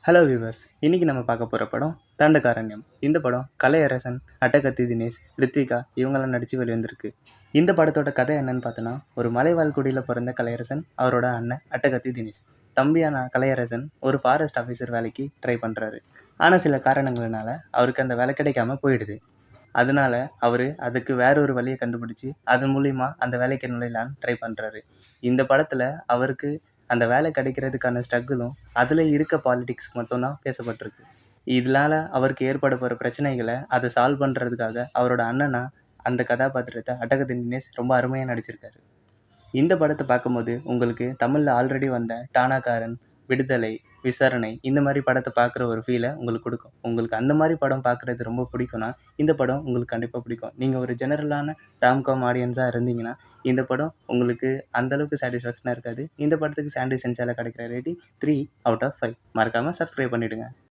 Hello viewers, இன்னைக்கு நம்ம பார்க்க போகிற படம் தண்டகாரண்யம். இந்த படம் கலையரசன், அட்டகத்தி தினேஷ், ரித்விகா இவங்கெல்லாம் நடித்து வெளிவந்திருக்கு. இந்த படத்தோட கதை என்னன்னு பார்த்தோன்னா, ஒரு மலைவாழ் குடியில் பிறந்த கலையரசன், அவரோட அண்ணன் அட்டகத்தி தினேஷ். தம்பியான கலையரசன் ஒரு ஃபாரஸ்ட் ஆஃபீஸர் வேலைக்கு ட்ரை பண்ணுறாரு. ஆனால் சில காரணங்கள்னால அவருக்கு அந்த வேலை கிடைக்காம போயிடுது. அதனால அவர் அதுக்கு வேற ஒரு வழியை கண்டுபிடிச்சி அதன் மூலிமா அந்த வேலைக்கு நுழையலான்னு ட்ரை பண்ணுறாரு. இந்த படத்தில் அவருக்கு அந்த வேலை கிடைக்கிறதுக்கான ஸ்ட்ரகிளும் அதில் இருக்க பாலிடிக்ஸ் மட்டும்தான் பேசப்பட்டிருக்கு. இதனால அவருக்கு ஏற்பட போகிற பிரச்சனைகளை அதை சால்வ் பண்ணுறதுக்காக அவரோட அண்ணனா அந்த கதாபாத்திரத்தை அட்டகத்தி தினேஷ் ரொம்ப அருமையாக நடிச்சிருக்காரு. இந்த படத்தை பார்க்கும்போது உங்களுக்கு தமிழில் ஆல்ரெடி வந்த டானாக்காரன், விடுதலை, விசாரணை இந்த மாதிரி படத்தை பார்க்குற ஒரு ஃபீலை உங்களுக்கு கொடுக்கும். உங்களுக்கு அந்த மாதிரி படம் பார்க்குறது ரொம்ப பிடிக்கும்னா இந்த படம் உங்களுக்கு கண்டிப்பாக பிடிக்கும். நீங்கள் ஒரு ஜெனரலான ராம்காம் ஆடியன்ஸாக இருந்தீங்கன்னா இந்த படம் உங்களுக்கு அந்தளவுக்கு சாட்டிஸ்ஃபேக்ஷனாக இருக்காது. இந்த படத்துக்கு சாண்டி சென்சாரில் கிடைக்கிற ரேட்டிங் 3/5. மறக்காமல் சப்ஸ்கிரைப் பண்ணிவிடுங்க.